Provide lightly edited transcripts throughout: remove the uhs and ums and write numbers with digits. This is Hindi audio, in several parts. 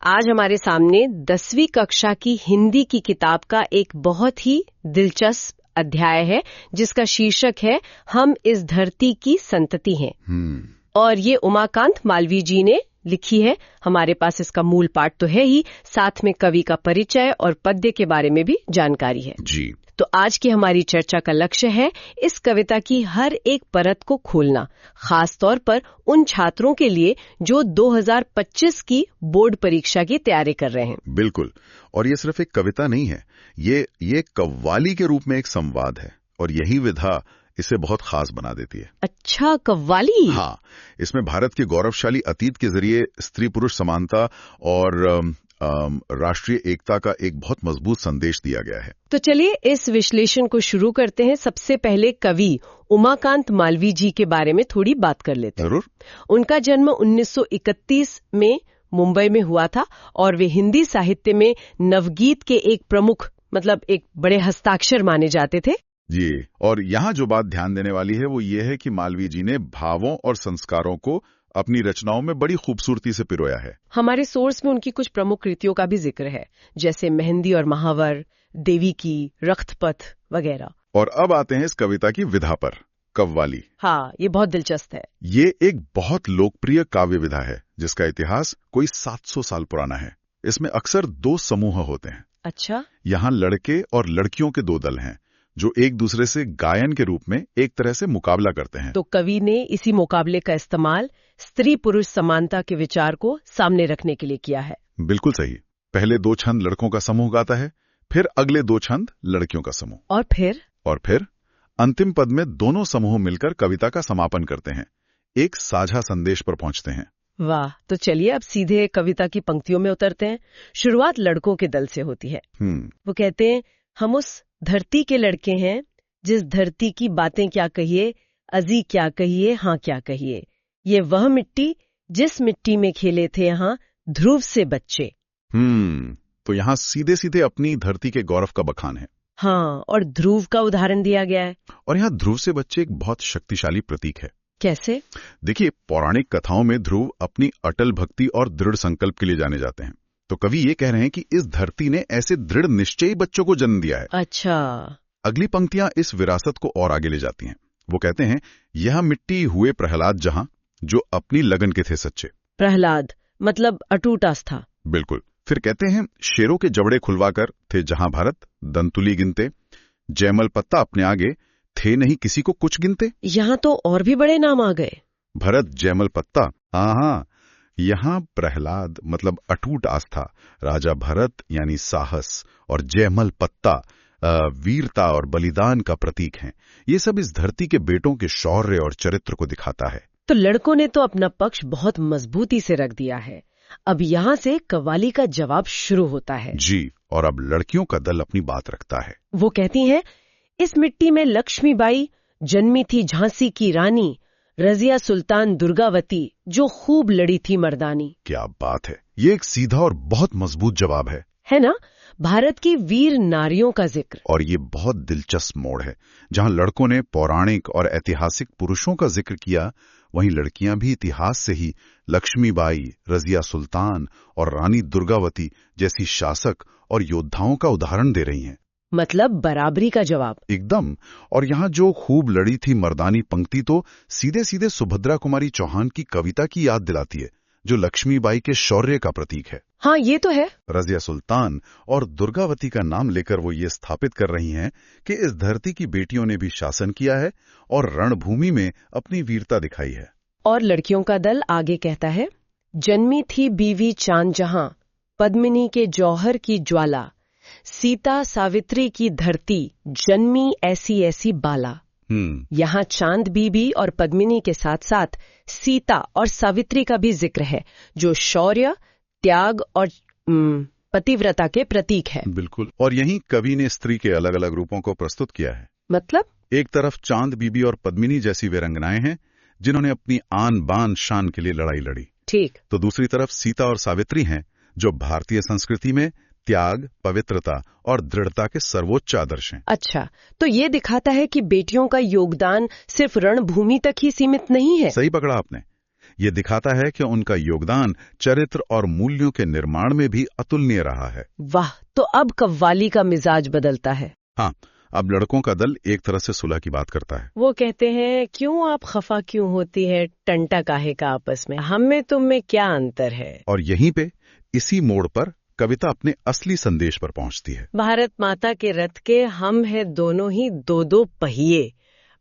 आज हमारे सामने 10वीं कक्षा की हिंदी की किताब का एक बहुत ही दिलचस्प अध्याय है जिसका शीर्षक है हम इस धरती की संतति हैं। और ये उमाकांत मालवीय जी ने लिखी है। हमारे पास इसका मूल पाठ तो है ही, साथ में कवि का परिचय और पद्य के बारे में भी जानकारी है जी। तो आज की हमारी चर्चा का लक्ष्य है इस कविता की हर एक परत को खोलना, खास तौर पर उन छात्रों के लिए जो 2025 की बोर्ड परीक्षा की तैयारी कर रहे हैं। बिल्कुल। और ये सिर्फ एक कविता नहीं है, ये कव्वाली के रूप में एक संवाद है और यही विधा इसे बहुत खास बना देती है। अच्छा, कव्वाली? हाँ, इसमें भारत के गौरवशाली अतीत के जरिए स्त्री पुरुष समानता और राष्ट्रीय एकता का एक बहुत मजबूत संदेश दिया गया है। तो चलिए इस विश्लेषण को शुरू करते हैं। सबसे पहले कवि उमाकांत मालवीय जी के बारे में थोड़ी बात कर लेते हैं। जरूर। उनका जन्म 1931 में मुंबई में हुआ था और वे हिंदी साहित्य में नवगीत के एक प्रमुख एक बड़े हस्ताक्षर माने जाते थे। जी। और यहाँ जो बात ध्यान देने वाली है वो ये है कि मालवीय जी ने भावों और संस्कारों को अपनी रचनाओं में बड़ी खूबसूरती से पिरोया है। हमारे सोर्स में उनकी कुछ प्रमुख कृतियों का भी जिक्र है, जैसे मेहंदी और महावर, देवी की, रख्तपथ वगैरह। और अब आते हैं इस कविता की विधा पर, कव्वाली। हाँ, ये बहुत दिलचस्प है। ये एक बहुत लोकप्रिय काव्य विधा है जिसका इतिहास कोई 700 साल पुराना है। इसमें अक्सर दो समूह होते हैं। अच्छा। यहाँ लड़के और लड़कियों के दो दल हैं जो एक दूसरे से गायन के रूप में एक तरह से मुकाबला करते हैं। तो कवि ने इसी मुकाबले का इस्तेमाल स्त्री पुरुष समानता के विचार को सामने रखने के लिए किया है। बिल्कुल सही। पहले दो छंद लड़कों का समूह गाता है, फिर अगले दो छंद लड़कियों का समूह, और फिर अंतिम पद में दोनों समूह मिलकर कविता का समापन करते हैं, एक साझा संदेश पर पहुंचते हैं। वाह, तो चलिए अब सीधे कविता की पंक्तियों में उतरते हैं। शुरुआत लड़कों के दल से होती है। वो कहते हैं, हम उस धरती के लड़के हैं जिस धरती की बातें क्या कहिए, अजी क्या कहिए, हाँ क्या कहिए, ये वह मिट्टी जिस मिट्टी में खेले थे यहाँ ध्रुव से बच्चे। तो यहाँ सीधे सीधे अपनी धरती के गौरव का बखान है। हाँ, और ध्रुव का उदाहरण दिया गया है। और यहाँ ध्रुव से बच्चे एक बहुत शक्तिशाली प्रतीक है। कैसे? देखिए, पौराणिक कथाओं में ध्रुव अपनी अटल भक्ति और दृढ़ संकल्प के लिए जाने जाते हैं। तो कवि ये कह रहे हैं कि इस धरती ने ऐसे दृढ़ निश्चयी बच्चों को जन्म दिया है। अच्छा। अगली पंक्तियां इस विरासत को और आगे ले जाती हैं। वो कहते हैं, यह मिट्टी हुए प्रहलाद जहां जो अपनी लगन के थे सच्चे। प्रहलाद मतलब अटूट आस्था। बिल्कुल। फिर कहते हैं, शेरों के जबड़े खुलवाकर थे जहां भरत दंतुली गिनते, जयमल पत्ता अपने आगे थे नहीं किसी को कुछ गिनते। यहाँ तो और भी बड़े नाम आ गए। भरत, जयमल पत्ता। हाँ, यहाँ प्रहलाद मतलब अटूट आस्था, राजा भरत यानी साहस, और जयमल पत्ता वीरता और बलिदान का प्रतीक हैं। ये सब इस धरती के बेटों के शौर्य और चरित्र को दिखाता है। तो लड़कों ने तो अपना पक्ष बहुत मजबूती से रख दिया है। अब यहाँ से कव्वाली का जवाब शुरू होता है। जी। और अब लड़कियों का दल अपनी बात रखता है। वो कहती हैं, इस मिट्टी में लक्ष्मीबाई जन्मी थी झांसी की रानी, रजिया सुल्तान दुर्गावती जो खूब लड़ी थी मर्दानी। क्या बात है, ये एक सीधा और बहुत मजबूत जवाब है ना? भारत की वीर नारियों का जिक्र। और ये बहुत दिलचस्प मोड़ है। जहां लड़कों ने पौराणिक और ऐतिहासिक पुरुषों का जिक्र किया, वहीं लड़कियां भी इतिहास से ही लक्ष्मीबाई, रजिया सुल्तान और रानी दुर्गावती जैसी शासक और योद्धाओं का उदाहरण दे रही हैं। मतलब बराबरी का जवाब। एकदम। और यहाँ जो खूब लड़ी थी मर्दानी पंक्ति तो सीधे सीधे सुभद्रा कुमारी चौहान की कविता की याद दिलाती है, जो लक्ष्मीबाई के शौर्य का प्रतीक है। हाँ, ये तो है। रजिया सुल्तान और दुर्गावती का नाम लेकर वो ये स्थापित कर रही हैं कि इस धरती की बेटियों ने भी शासन किया है और रणभूमि में अपनी वीरता दिखाई है। और लड़कियों का दल आगे कहता है, जन्मी थी बीवी चांद जहां, पद्मिनी के जौहर की ज्वाला, सीता सावित्री की धरती, जन्मी ऐसी ऐसी बाला। यहाँ चांद बीबी और पद्मिनी के साथ साथ सीता और सावित्री का भी जिक्र है, जो शौर्य, त्याग और पतिव्रता के प्रतीक है। बिल्कुल। और यहीं कवि ने स्त्री के अलग अलग रूपों को प्रस्तुत किया है। मतलब एक तरफ चांद बीबी और पद्मिनी जैसी वीरांगनाएं हैं जिन्होंने अपनी आन बान शान के लिए लड़ाई लड़ी। ठीक। तो दूसरी तरफ सीता और सावित्री हैं जो भारतीय संस्कृति में त्याग, पवित्रता और दृढ़ता के सर्वोच्च आदर्श हैं। अच्छा, तो ये दिखाता है कि बेटियों का योगदान सिर्फ रणभूमि तक ही सीमित नहीं है। सही पकड़ा आपने। ये दिखाता है कि उनका योगदान चरित्र और मूल्यों के निर्माण में भी अतुलनीय रहा है। वाह, तो अब कव्वाली का मिजाज बदलता है। हाँ, अब लड़कों का दल एक तरह से सुलह की बात करता है। वो कहते हैं, क्यों आप खफा क्यों होती है, टंटा काहे का आपस में, हम में तुम में क्या अंतर है। और यहीं पे इसी मोड़ पर कविता अपने असली संदेश पर पहुंचती है। भारत माता के रथ के हम है दोनों ही दो दो पहिए।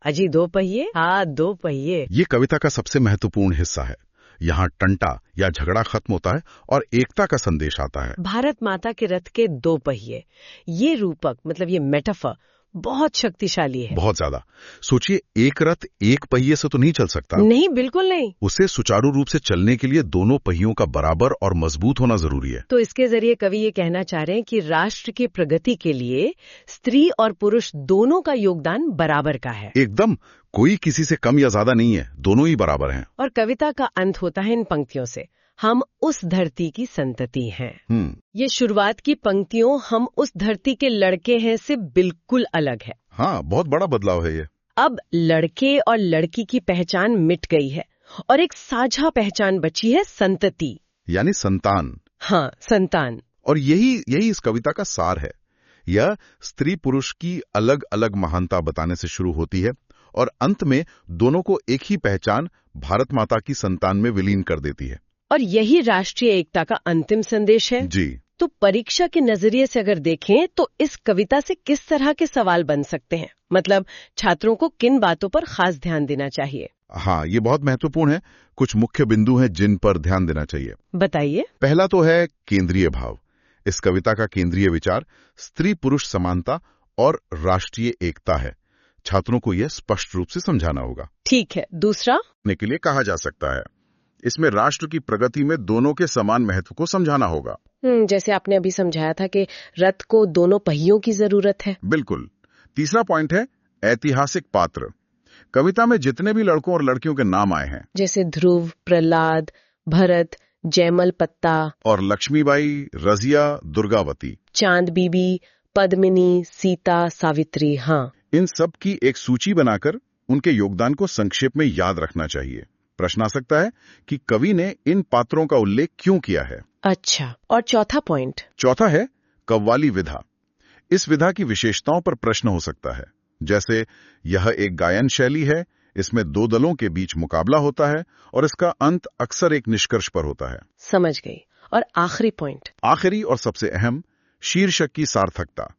अजी दो पहिए, हाँ 2 पहिए। ये कविता का सबसे महत्वपूर्ण हिस्सा है। यहाँ टंटा या झगड़ा खत्म होता है और एकता का संदेश आता है। भारत माता के रथ के 2 पहिए, ये रूपक मतलब ये मेटाफर बहुत शक्तिशाली है। बहुत ज्यादा। सोचिए, एक रथ एक पहिए से तो नहीं चल सकता। नहीं, बिल्कुल नहीं। उसे सुचारू रूप से चलने के लिए दोनों पहियों का बराबर और मजबूत होना जरूरी है। तो इसके जरिए कवि ये कहना चाह रहे हैं कि राष्ट्र की प्रगति के लिए स्त्री और पुरुष दोनों का योगदान बराबर का है। एकदम, कोई किसी से कम या ज्यादा नहीं है, दोनों ही बराबर हैं। और कविता का अंत होता है इन पंक्तियों से, हम उस धरती की संतति हैं। ये शुरुआत की पंक्तियों हम उस धरती के लड़के हैं से बिल्कुल अलग है। हाँ, बहुत बड़ा बदलाव है ये। अब लड़के और लड़की की पहचान मिट गई है और एक साझा पहचान बची है, संतति यानी संतान। हाँ, संतान। और यही इस कविता का सार है। यह स्त्री पुरुष की अलग अलग महानता बताने से शुरू होती है और अंत में दोनों को एक ही पहचान भारत माता की संतान में विलीन कर देती है। और यही राष्ट्रीय एकता का अंतिम संदेश है। जी। तो परीक्षा के नजरिए से अगर देखें तो इस कविता से किस तरह के सवाल बन सकते हैं, मतलब छात्रों को किन बातों पर खास ध्यान देना चाहिए। हाँ, ये बहुत महत्वपूर्ण है। कुछ मुख्य बिंदु हैं जिन पर ध्यान देना चाहिए। बताइए। पहला तो है केंद्रीय भाव। इस कविता का केंद्रीय विचार स्त्री पुरुष समानता और राष्ट्रीय एकता है। छात्रों को यह स्पष्ट रूप से समझाना होगा। ठीक है। दूसरा, के लिए कहा जा सकता है, इसमें राष्ट्र की प्रगति में दोनों के समान महत्व को समझाना होगा। जैसे आपने अभी समझाया था कि रथ को दोनों पहियों की जरूरत है। बिल्कुल। तीसरा पॉइंट है ऐतिहासिक पात्र। कविता में जितने भी लड़कों और लड़कियों के नाम आए हैं, जैसे ध्रुव, प्रहलाद, भरत, जयमल पत्ता और लक्ष्मीबाई, रजिया, दुर्गावती, चांद बीबी, पद्मिनी, सीता, सावित्री, हाँ, इन सब की एक सूची बनाकर उनके योगदान को संक्षेप में याद रखना चाहिए। प्रश्न आ सकता है कि कवि ने इन पात्रों का उल्लेख क्यों किया है। अच्छा, और चौथा पॉइंट? चौथा है कव्वाली विधा। इस विधा की विशेषताओं पर प्रश्न हो सकता है, जैसे यह एक गायन शैली है, इसमें 2 दलों के बीच मुकाबला होता है और इसका अंत अक्सर एक निष्कर्ष पर होता है। समझ गई। और आखिरी पॉइंट? आखिरी और सबसे अहम, शीर्षक की सार्थकता।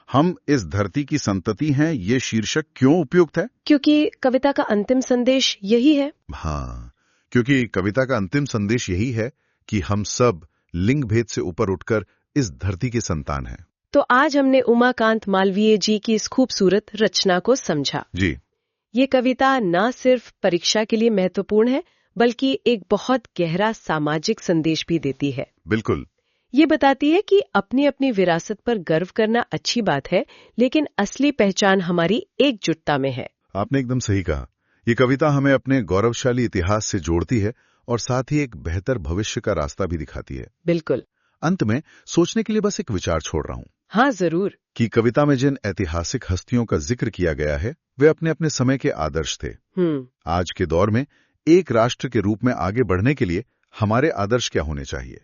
हम इस धरती की संतति हैं, ये शीर्षक क्यों उपयुक्त है? क्योंकि कविता का अंतिम संदेश यही है। हाँ, क्योंकि कविता का अंतिम संदेश यही है कि हम सब लिंग भेद से ऊपर उठकर इस धरती के संतान हैं। तो आज हमने उमाकांत मालवीय जी की इस खूबसूरत रचना को समझा। जी। ये कविता न सिर्फ परीक्षा के लिए महत्वपूर्ण है, बल्कि एक बहुत गहरा सामाजिक संदेश भी देती है। बिल्कुल। ये बताती है कि अपनी अपनी विरासत पर गर्व करना अच्छी बात है, लेकिन असली पहचान हमारी एकजुटता में है। आपने एकदम सही कहा। ये कविता हमें अपने गौरवशाली इतिहास से जोड़ती है और साथ ही एक बेहतर भविष्य का रास्ता भी दिखाती है। बिल्कुल। अंत में सोचने के लिए बस एक विचार छोड़ रहा हूँ। हाँ, जरूर। कि कविता में जिन ऐतिहासिक हस्तियों का जिक्र किया गया है, वे अपने अपने समय के आदर्श थे। आज के दौर में एक राष्ट्र के रूप में आगे बढ़ने के लिए हमारे आदर्श क्या होने चाहिए?